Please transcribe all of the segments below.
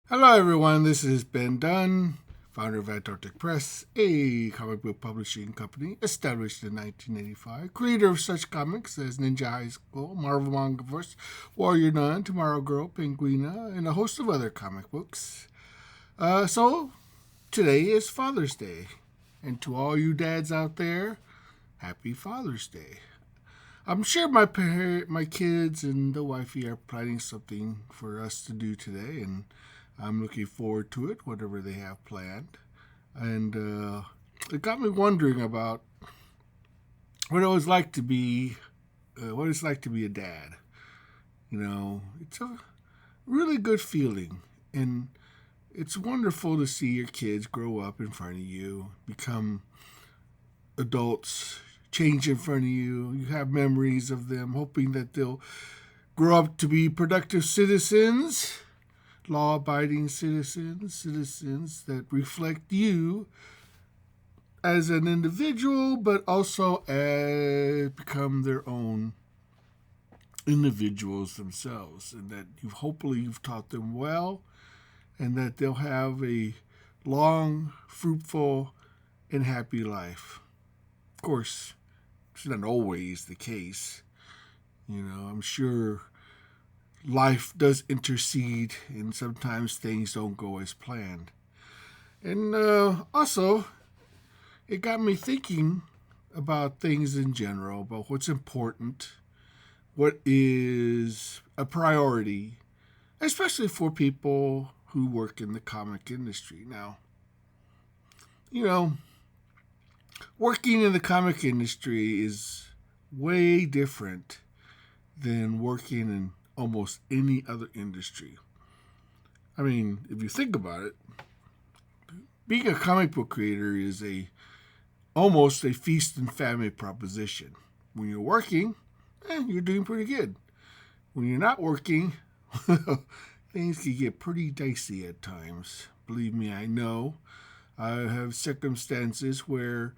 Hello, everyone. This is Ben Dunn, founder of Antarctic Press, a comic book publishing company established in 1985, creator of such comics as Ninja High School, Marvel Manga Force, Warrior Nun, Tomorrow Girl, Penguina, and a host of other comic books. So, today is Father's Day. And to all you dads out there, happy Father's Day. I'm sure my kids and the wifey are planning something for us to do today, and I'm looking forward to it, whatever they have planned. And it got me wondering about what it was like to be, what it's like to be a dad. It's a really good feeling, and it's wonderful to see your kids grow up in front of you, become adults, change in front of you. You have memories of them, hoping that they'll grow up to be productive citizens, law abiding citizens, citizens that reflect you as an individual, but also as become their own individuals themselves, and that you've taught them well, and that they'll have a long, fruitful, and happy life. Of course, it's not always the case. I'm sure life does intercede, and sometimes things don't go as planned. And also, it got me thinking about things in general, about what's important, what is a priority, especially for people who work in the comic industry. Now, you know, working in the comic industry is way different than working in almost any other industry. I mean, if you think about it, being a comic book creator is a almost a feast and famine proposition. When you're working, you're doing pretty good. When you're not working, things can get pretty dicey at times. Believe me, I know. I have circumstances where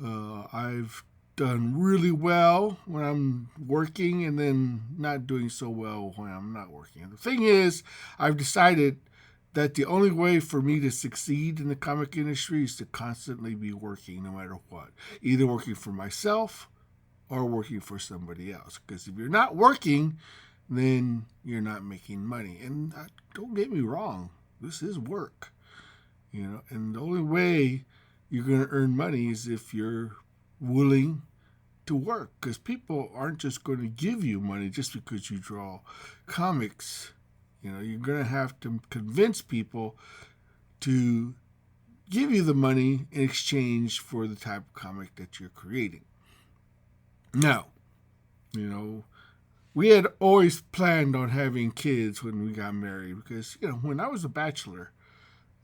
I've done really well when I'm working and then not doing so well when I'm not working. The thing is, I've decided that the only way for me to succeed in the comic industry is to constantly be working no matter what. Either working for myself or working for somebody else. Because if you're not working, then you're not making money. And don't get me wrong, this is work. And the only way you're going to earn money is if you're willing to work, because people aren't just going to give you money just because you draw comics. You're going to have to convince people to give you the money in exchange for the type of comic that you're creating. Now, we had always planned on having kids when we got married because, when I was a bachelor,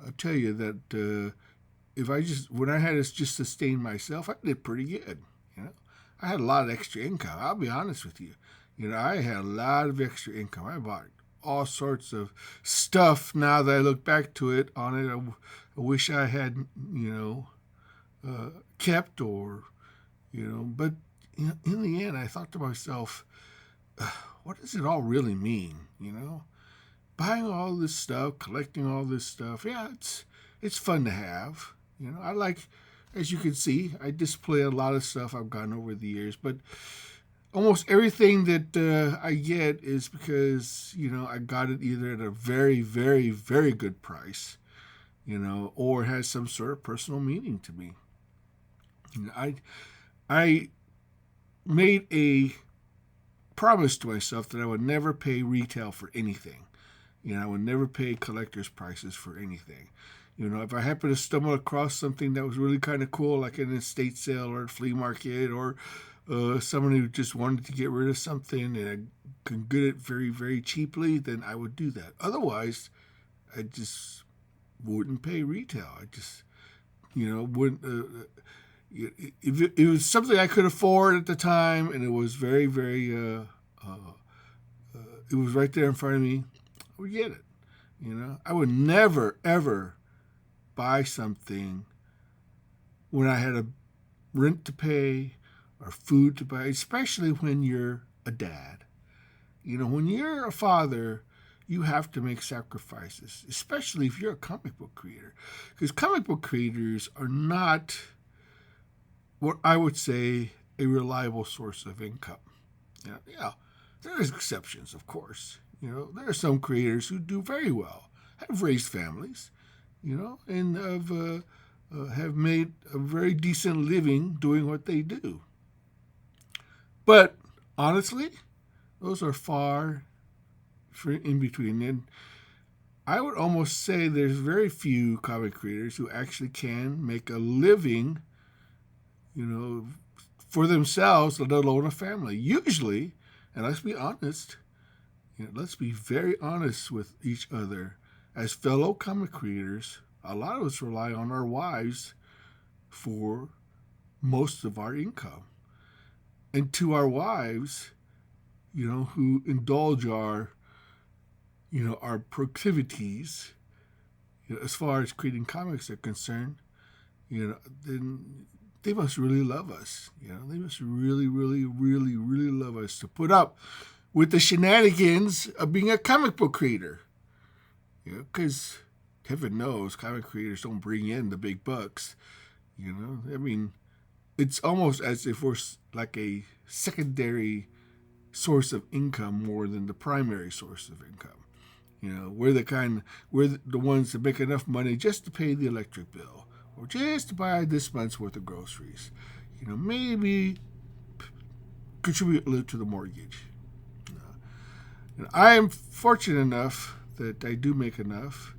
I'll tell you that if I just, when I had to just sustain myself, I did pretty good. You know, I had a lot of extra income. I'll be honest with you. I had a lot of extra income. I bought all sorts of stuff. Now that I look back to it, I wish I had, kept or, but in the end, I thought to myself, what does it all really mean? Buying all this stuff, collecting all this stuff. Yeah, it's fun to have. I like, as you can see, I display a lot of stuff I've gotten over the years, but almost everything that I get is because I got it either at a very, very, very good price, or has some sort of personal meaning to me. I made a promise to myself that I would never pay retail for anything. I would never pay collector's prices for anything. If I happen to stumble across something that was really kind of cool, like an estate sale or a flea market, or someone who just wanted to get rid of something and I could get it very, very cheaply, then I would do that. Otherwise, I just wouldn't pay retail. I just, wouldn't. If it was something I could afford at the time and it was very, very, it was right there in front of me, I would get it. I would never, ever buy something when I had a rent to pay or food to buy, especially when you're a dad. When you're a father, you have to make sacrifices, especially if you're a comic book creator. Because comic book creators are not what I would say a reliable source of income. Yeah, there's exceptions, of course. There are some creators who do very well, have raised families, and have made a very decent living doing what they do. But honestly, those are far in between. And I would almost say there's very few comic creators who actually can make a living, for themselves, let alone a family. Usually, and let's be honest, let's be very honest with each other. As fellow comic creators, a lot of us rely on our wives for most of our income. And to our wives, who indulge our proclivities, as far as creating comics are concerned, then they must really love us. They must really, really, really, really love us to put up with the shenanigans of being a comic book creator. Because heaven knows comic creators don't bring in the big bucks. It's almost as if we're like a secondary source of income more than the primary source of income. We're the ones that make enough money just to pay the electric bill or just to buy this month's worth of groceries. Maybe contribute a little to the mortgage. I am fortunate enough that I do make enough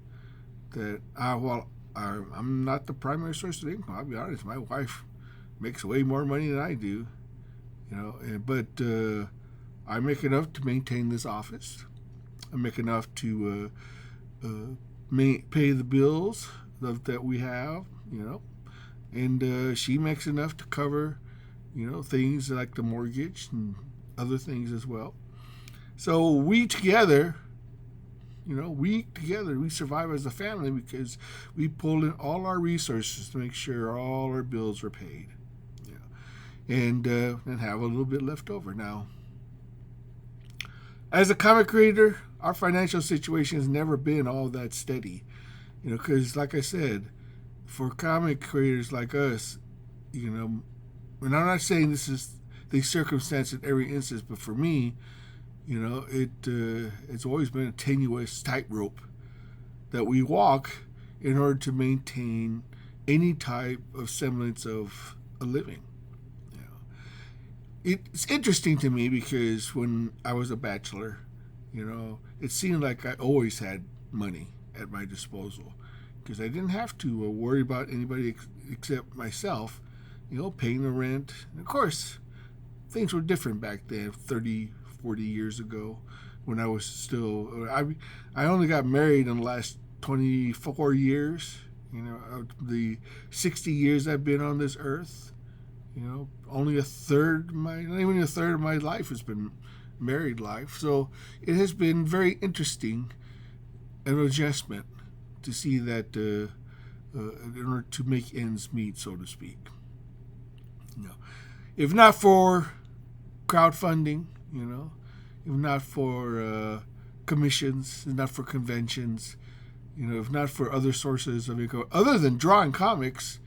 that I'm not the primary source of income. I'll be honest, my wife makes way more money than I do, but I make enough to maintain this office. I make enough to pay the bills that we have, and she makes enough to cover, things like the mortgage and other things as well. So we together, we survive as a family because we pull in all our resources to make sure all our bills are paid, and have a little bit left over. Now, as a comic creator, our financial situation has never been all that steady, because like I said, for comic creators like us, and I'm not saying this is the circumstance in every instance, but for me, it's always been a tenuous tightrope that we walk in order to maintain any type of semblance of a living. It's interesting to me because when I was a bachelor, it seemed like I always had money at my disposal because I didn't have to worry about anybody except myself, paying the rent. And of course, things were different back then, 30, 40 years ago, when I was still, I only got married in the last 24 years, of the 60 years I've been on this earth. Only not even a third of my life has been married life. So it has been very interesting, an adjustment to see that in order to make ends meet, so to speak. If not for crowdfunding, if not for commissions, if not for conventions, if not for other sources of income, other than drawing comics,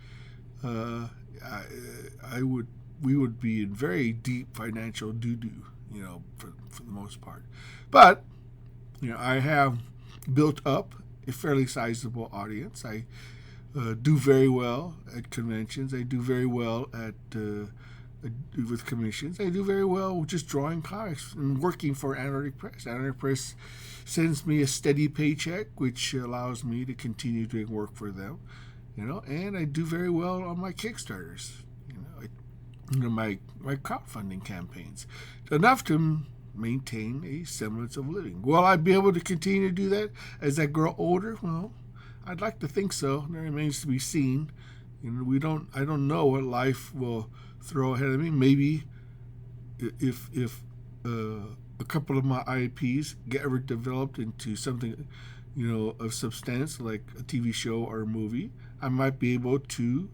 we would be in very deep financial doo-doo, for the most part. But, I have built up a fairly sizable audience. I do very well at conventions. I do very well with commissions. I do very well with just drawing comics and working for Anarchic Press. Anarchic Press sends me a steady paycheck, which allows me to continue doing work for them, and I do very well on my Kickstarters, my crowdfunding campaigns, enough to maintain a semblance of living. Will I be able to continue to do that as I grow older? Well, I'd like to think so. It remains to be seen. I don't know what life will throw ahead of me. Maybe if a couple of my IPs get ever developed into something, of substance, like a TV show or a movie, I might be able to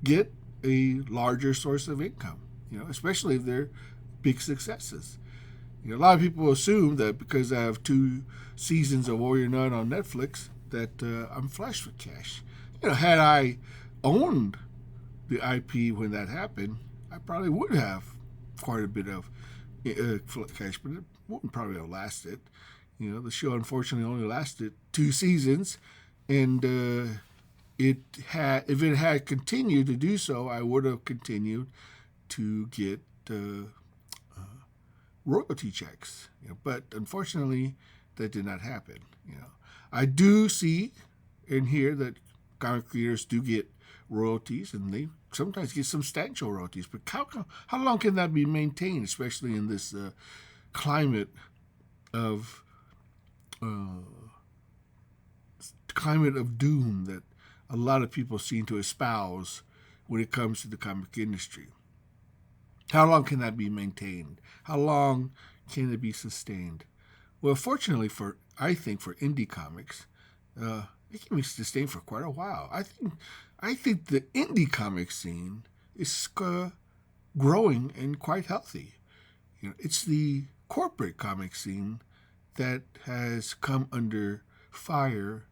get a larger source of income, especially if they're big successes. A lot of people assume that because I have 2 seasons of Warrior Nun on Netflix, that I'm flush with cash. Had I owned the IP when that happened, I probably would have quite a bit of cash, but it wouldn't probably have lasted. The show unfortunately only lasted 2 seasons, and if it had continued to do so, I would have continued to get royalty checks. But unfortunately, that did not happen. I do see and hear that comic creators do get royalties, and they sometimes get substantial royalties. But how long can that be maintained, especially in this climate of doom that a lot of people seem to espouse when it comes to the comic industry? How long can that be maintained? How long can it be sustained? Well, fortunately I think for indie comics, it can be sustained for quite a while. I think the indie comic scene is growing and quite healthy. It's the corporate comic scene that has come under fire,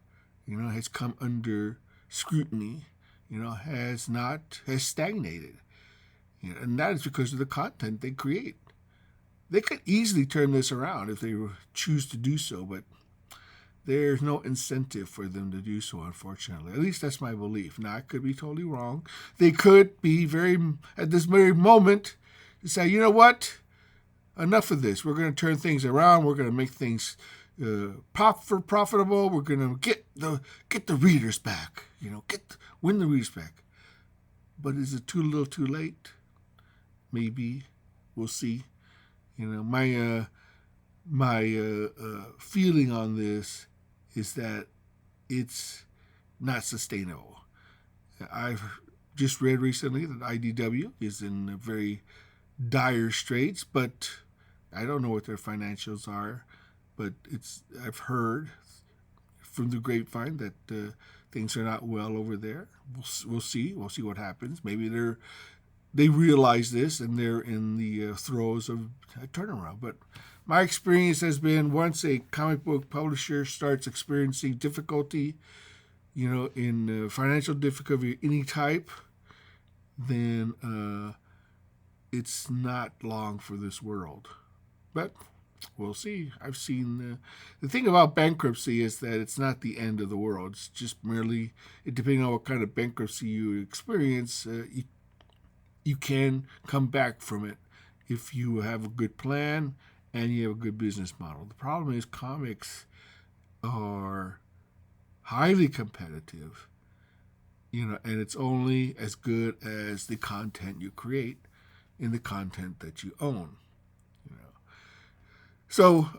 has come under scrutiny, has stagnated. And that is because of the content they create. They could easily turn this around if they choose to do so, but there's no incentive for them to do so, unfortunately. At least that's my belief. Now, I could be totally wrong. They could be at this very moment, say, you know what? Enough of this. We're going to turn things around. We're going to make things profitable. We're going to get the readers back. Win the readers back. But is it too little, too late? Maybe. We'll see. My feeling on this is that it's not sustainable. I've just read recently that IDW is in very dire straits, but I don't know what their financials are. But I've heard from the grapevine that things are not well over there. We'll see. We'll see what happens. Maybe they realize this and they're in the throes of a turnaround. But my experience has been once a comic book publisher starts experiencing difficulty, in financial difficulty of any type, then it's not long for this world. But we'll see. I've seen the thing about bankruptcy is that it's not the end of the world. It's just merely, depending on what kind of bankruptcy you experience, you can come back from it if you have a good plan and you have a good business model. The problem is comics are highly competitive, and it's only as good as the content you create and the content that you own. So,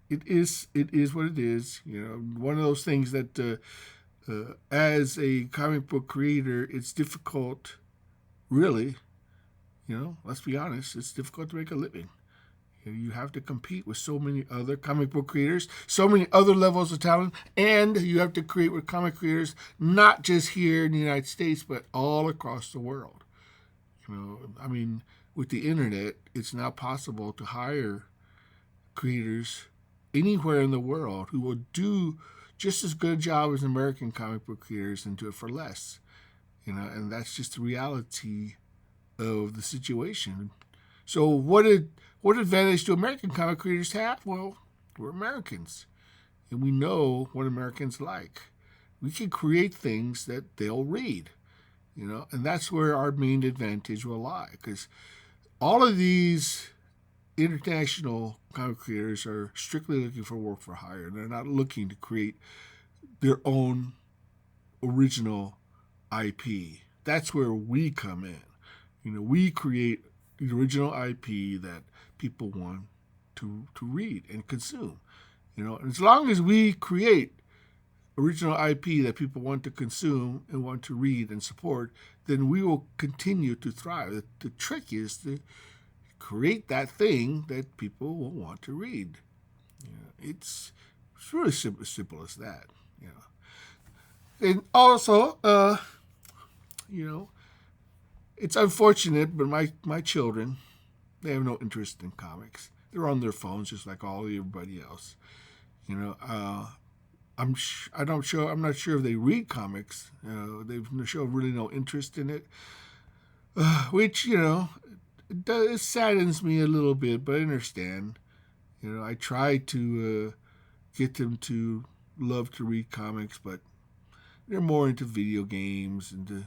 it is what it is. One of those things that as a comic book creator, it's difficult, really, let's be honest, it's difficult to make a living. You have to compete with so many other comic book creators, so many other levels of talent, and you have to create with comic creators, not just here in the United States, but all across the world. With the internet, it's now possible to hire creators anywhere in the world who will do just as good a job as American comic book creators and do it for less. And that's just the reality of the situation. So what advantage do American comic creators have? Well, we're Americans, and we know what Americans like. We can create things that they'll read, and that's where our main advantage will lie, because all of these international comic creators are strictly looking for work for hire. They're not looking to create their own original IP. That's where we come in. We create the original IP that people want to read and consume. And as long as we create original IP that people want to consume and want to read and support, then we will continue to thrive. The trick is to create that thing that people will want to read. It's really simple as that. And also, it's unfortunate, but my children, They have no interest in comics. They're on their phones just like all everybody else. You know, I'm not sure if they read comics. They've show really no interest in it, which it saddens me a little bit. But I understand. I try to get them to love to read comics, but they're more into video games and the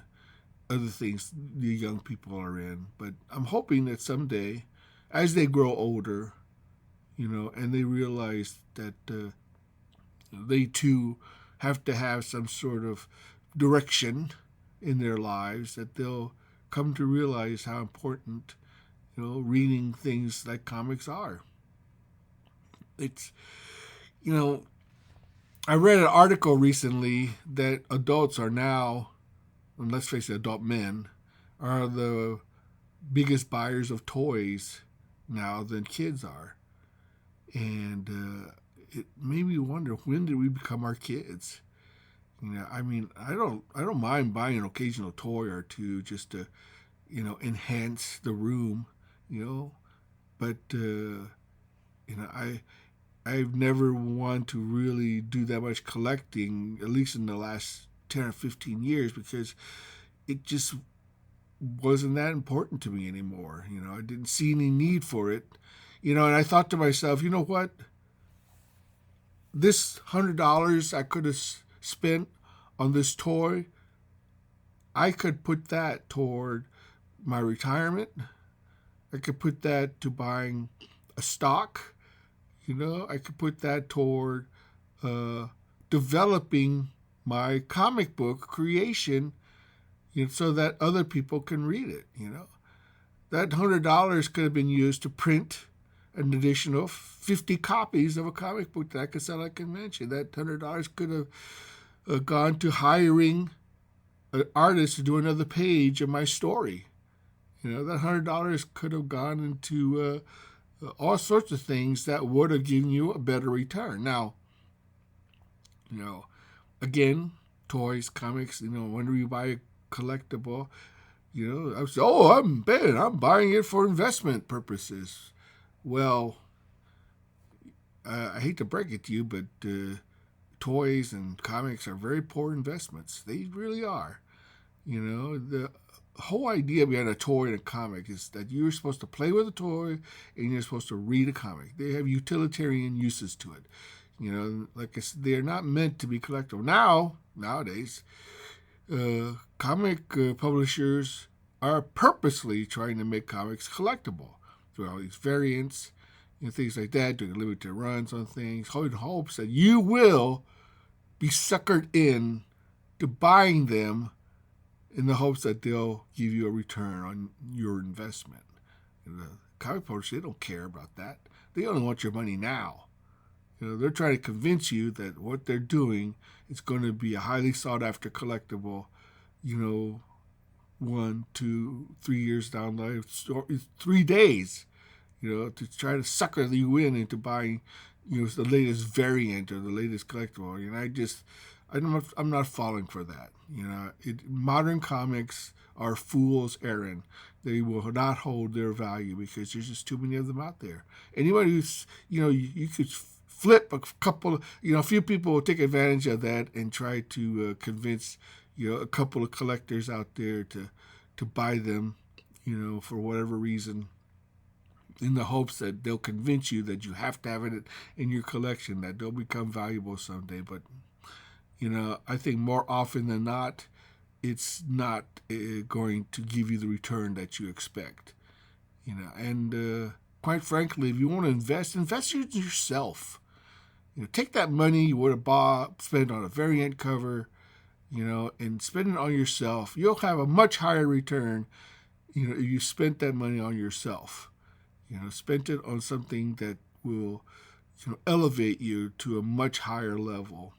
other things the young people are in. But I'm hoping that someday, as they grow older, and they realize that they too have to have some sort of direction in their lives, that they'll come to realize how important, reading things like comics are. It's, I read an article recently that adults are now, and let's face it, adult men, are the biggest buyers of toys now than kids are. And it made me wonder, when did we become our kids? I mean, I don't mind buying an occasional toy or two just to, enhance the room, but I've never wanted to really do that much collecting, at least in the last 10 or 15 years, because it just wasn't that important to me anymore. I didn't see any need for it. And I thought to myself, you know what? This $100 I could have spent on this toy, I could put that toward my retirement. I could put that to buying a stock. I could put that toward developing my comic book creation, so that other people can read it. That $100 could have been used to print an additional 50 copies of a comic book that I could sell at a convention. That $100 could have gone to hiring an artist to do another page of my story. That $100 could have gone into all sorts of things that would have given you a better return. Now, again, toys, comics, whenever you buy a collectible, I say, I'm buying it for investment purposes. Well, I hate to break it to you, but toys and comics are very poor investments. They really are. The whole idea behind a toy and a comic is that you're supposed to play with a toy and you're supposed to read a comic. They have utilitarian uses to it. Like I said, they're not meant to be collectible. Nowadays, comic publishers are purposely trying to make comics collectible through all these variants and things like that, doing limited runs on things, in hopes that you will be suckered in to buying them in the hopes that they'll give you a return on your investment. The comic publishers, they don't care about that. They only want your money now. They're trying to convince you that what they're doing is going to be a highly sought after collectible, 1, 2, 3 years down the line, 3 days, to try to sucker you into buying, the latest variant or the latest collectible. And I'm not falling for that. Modern comics are fool's errand. They will not hold their value because there's just too many of them out there. Anybody who's, you could flip a couple, a few people will take advantage of that and try to convince, a couple of collectors out there to buy them, for whatever reason, in the hopes that they'll convince you that you have to have it in your collection, that they'll become valuable someday. But, I think more often than not, it's not going to give you the return that you expect. And quite frankly, if you want to invest in yourself. Take that money you would have spent on a variant cover, and spend it on yourself. You'll have a much higher return, if you spent that money on yourself. Spent it on something that will, elevate you to a much higher level.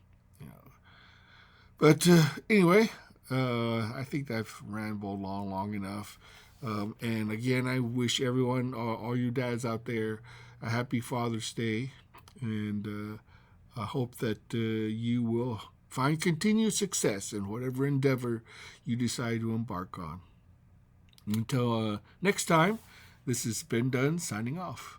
But anyway, I think I've rambled long enough. And again, I wish everyone, all you dads out there, a happy Father's Day. And I hope that you will find continued success in whatever endeavor you decide to embark on. Until next time, This is Ben Dunn signing off.